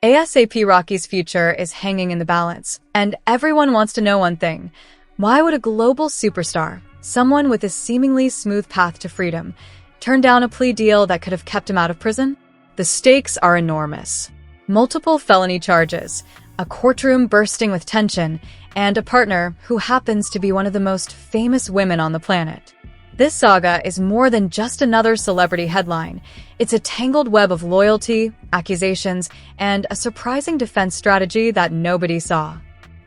ASAP Rocky's future is hanging in the balance, and everyone wants to know one thing. Why would a global superstar, someone with a seemingly smooth path to freedom, turn down a plea deal that could have kept him out of prison? The stakes are enormous. Multiple felony charges, a courtroom bursting with tension, and a partner who happens to be one of the most famous women on the planet. This saga is more than just another celebrity headline. It's a tangled web of loyalty, accusations, and a surprising defense strategy that nobody saw.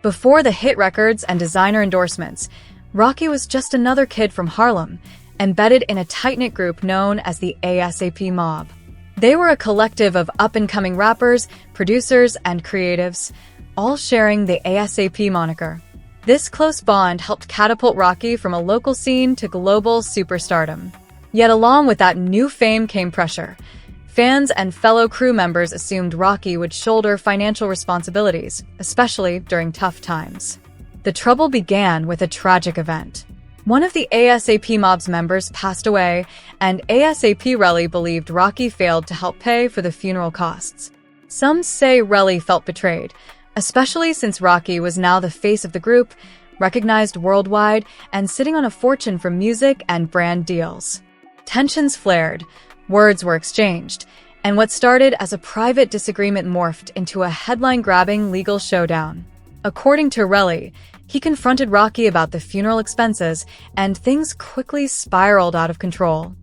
Before the hit records and designer endorsements, Rocky was just another kid from Harlem, embedded in a tight-knit group known as the ASAP Mob. They were a collective of up-and-coming rappers, producers, and creatives, all sharing the ASAP moniker. This close bond helped catapult Rocky from a local scene to global superstardom. Yet along with that new fame came pressure. Fans and fellow crew members assumed Rocky would shoulder financial responsibilities, especially during tough times. The trouble began with a tragic event. One of the ASAP Mob's members passed away, and ASAP Relly believed Rocky failed to help pay for the funeral costs. Some say Relly felt betrayed, especially since Rocky was now the face of the group, recognized worldwide, and sitting on a fortune from music and brand deals. Tensions flared, words were exchanged, and what started as a private disagreement morphed into a headline-grabbing legal showdown. According to Relly, he confronted Rocky about the funeral expenses, and things quickly spiraled out of control.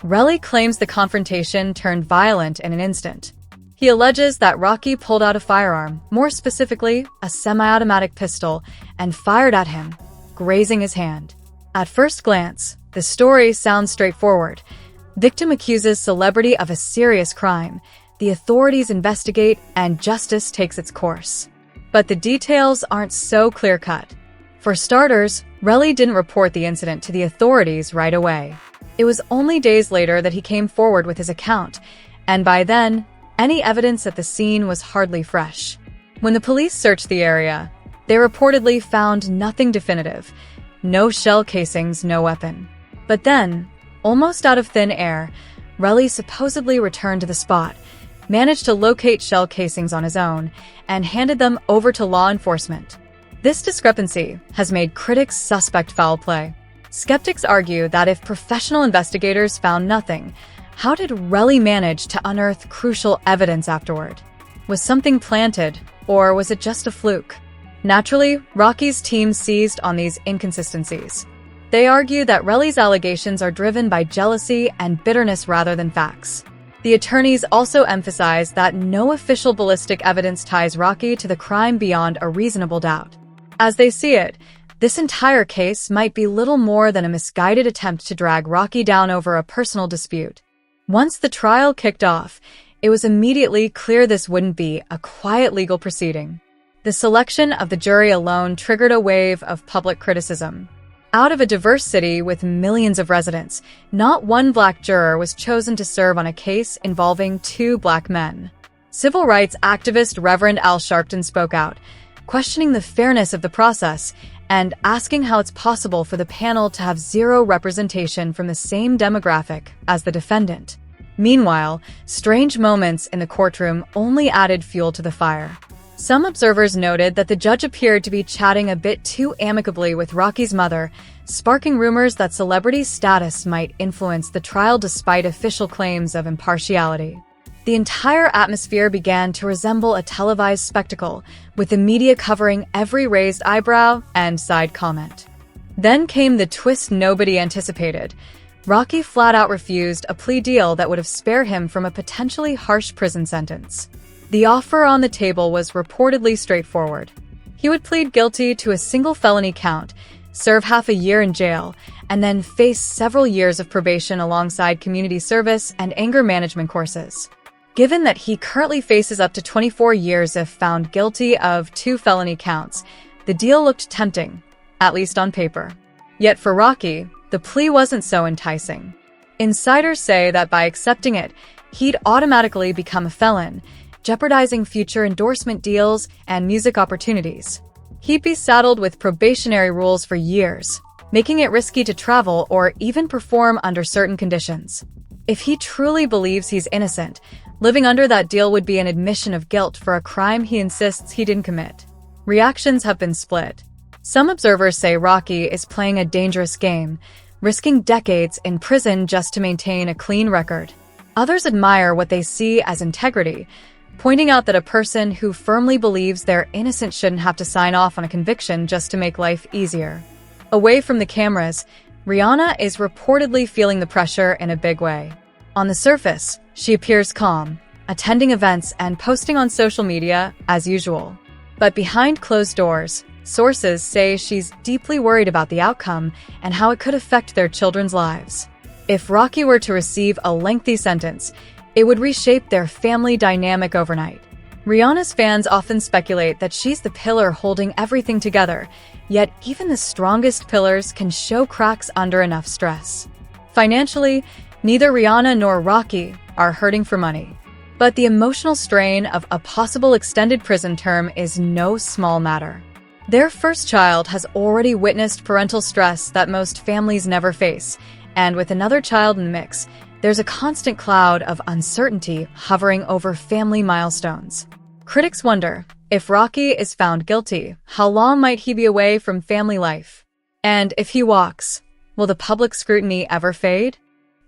Relly claims the confrontation turned violent in an instant. He alleges that Rocky pulled out a firearm, more specifically, a semi-automatic pistol, and fired at him, grazing his hand. At first glance, the story sounds straightforward. Victim accuses celebrity of a serious crime. The authorities investigate, and justice takes its course. But the details aren't so clear-cut. For starters, Relly didn't report the incident to the authorities right away. It was only days later that he came forward with his account, and by then, any evidence at the scene was hardly fresh. When the police searched the area, they reportedly found nothing definitive. No shell casings, no weapon. But then, almost out of thin air, Relly supposedly returned to the spot, managed to locate shell casings on his own, and handed them over to law enforcement. This discrepancy has made critics suspect foul play. Skeptics argue that if professional investigators found nothing, how did Relly manage to unearth crucial evidence afterward? Was something planted, or was it just a fluke? Naturally, Rocky's team seized on these inconsistencies. They argue that Relly's allegations are driven by jealousy and bitterness rather than facts. The attorneys also emphasize that no official ballistic evidence ties Rocky to the crime beyond a reasonable doubt. As they see it, this entire case might be little more than a misguided attempt to drag Rocky down over a personal dispute. Once the trial kicked off, it was immediately clear this wouldn't be a quiet legal proceeding. The selection of the jury alone triggered a wave of public criticism. Out of a diverse city with millions of residents, not one black juror was chosen to serve on a case involving two black men. Civil rights activist Reverend Al Sharpton spoke out, questioning the fairness of the process and asking how it's possible for the panel to have zero representation from the same demographic as the defendant. Meanwhile, strange moments in the courtroom only added fuel to the fire. Some observers noted that the judge appeared to be chatting a bit too amicably with Rocky's mother, sparking rumors that celebrity status might influence the trial despite official claims of impartiality. The entire atmosphere began to resemble a televised spectacle, with the media covering every raised eyebrow and side comment. Then came the twist nobody anticipated. Rocky flat-out refused a plea deal that would have spared him from a potentially harsh prison sentence. The offer on the table was reportedly straightforward. He would plead guilty to a single felony count, serve half a year in jail, and then face several years of probation alongside community service and anger management courses. Given that he currently faces up to 24 years if found guilty of 2 felony counts, the deal looked tempting, at least on paper. Yet for Rocky, the plea wasn't so enticing. Insiders say that by accepting it, he'd automatically become a felon, jeopardizing future endorsement deals and music opportunities. He'd be saddled with probationary rules for years, making it risky to travel or even perform under certain conditions. If he truly believes he's innocent, living under that deal would be an admission of guilt for a crime he insists he didn't commit. Reactions have been split. Some observers say Rocky is playing a dangerous game, risking decades in prison just to maintain a clean record. Others admire what they see as integrity, pointing out that a person who firmly believes they're innocent shouldn't have to sign off on a conviction just to make life easier. Away from the cameras, Rihanna is reportedly feeling the pressure in a big way. On the surface, she appears calm, attending events and posting on social media as usual. But behind closed doors, sources say she's deeply worried about the outcome and how it could affect their children's lives. If Rocky were to receive a lengthy sentence, it would reshape their family dynamic overnight. Rihanna's fans often speculate that she's the pillar holding everything together, yet even the strongest pillars can show cracks under enough stress. Financially, neither Rihanna nor Rocky are hurting for money. But the emotional strain of a possible extended prison term is no small matter. Their first child has already witnessed parental stress that most families never face, and with another child in the mix, there's a constant cloud of uncertainty hovering over family milestones. Critics wonder, if Rocky is found guilty, how long might he be away from family life? And if he walks, will the public scrutiny ever fade?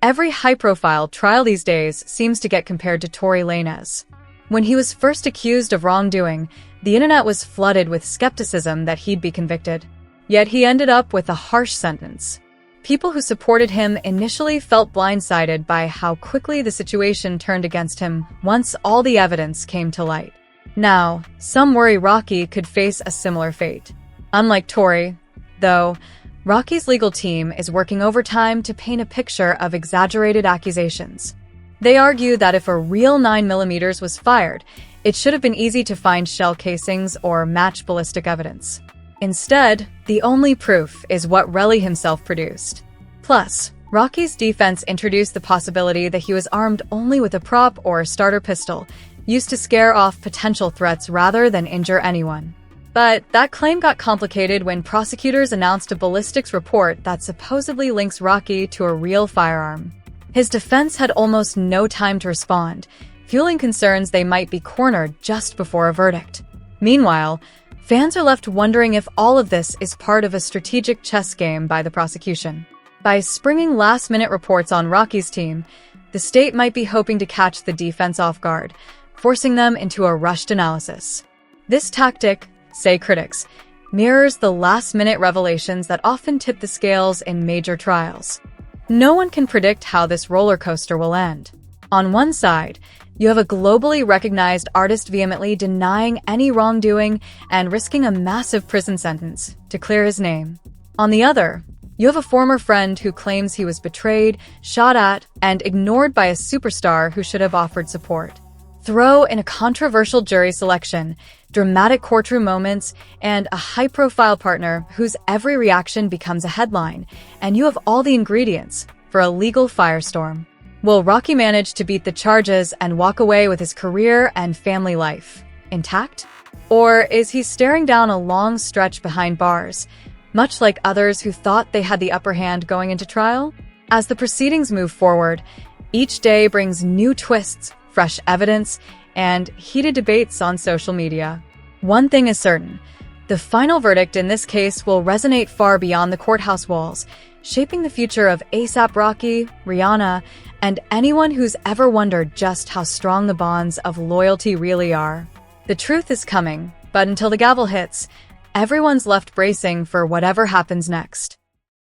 Every high-profile trial these days seems to get compared to Tory Lanez. When he was first accused of wrongdoing, the internet was flooded with skepticism that he'd be convicted. Yet he ended up with a harsh sentence. People who supported him initially felt blindsided by how quickly the situation turned against him once all the evidence came to light. Now, some worry Rocky could face a similar fate. Unlike Tory, though, Rocky's legal team is working overtime to paint a picture of exaggerated accusations. They argue that if a real 9mm was fired, it should have been easy to find shell casings or match ballistic evidence. Instead, the only proof is what Relly himself produced. Plus, Rocky's defense introduced the possibility that he was armed only with a prop or starter pistol, used to scare off potential threats rather than injure anyone. But that claim got complicated when prosecutors announced a ballistics report that supposedly links Rocky to a real firearm. His defense had almost no time to respond, fueling concerns they might be cornered just before a verdict. Meanwhile, fans are left wondering if all of this is part of a strategic chess game by the prosecution. By springing last-minute reports on Rocky's team, the state might be hoping to catch the defense off guard, forcing them into a rushed analysis. This tactic, say critics, mirrors the last-minute revelations that often tip the scales in major trials. No one can predict how this roller coaster will end. On one side, you have a globally recognized artist vehemently denying any wrongdoing and risking a massive prison sentence to clear his name. On the other, you have a former friend who claims he was betrayed, shot at, and ignored by a superstar who should have offered support. Throw in a controversial jury selection, dramatic courtroom moments, and a high-profile partner whose every reaction becomes a headline, and you have all the ingredients for a legal firestorm. Will Rocky manage to beat the charges and walk away with his career and family life intact? Or is he staring down a long stretch behind bars, much like others who thought they had the upper hand going into trial? As the proceedings move forward, each day brings new twists, fresh evidence, and heated debates on social media. One thing is certain, the final verdict in this case will resonate far beyond the courthouse walls, shaping the future of A$AP Rocky, Rihanna, and anyone who's ever wondered just how strong the bonds of loyalty really are. The truth is coming, but until the gavel hits, everyone's left bracing for whatever happens next.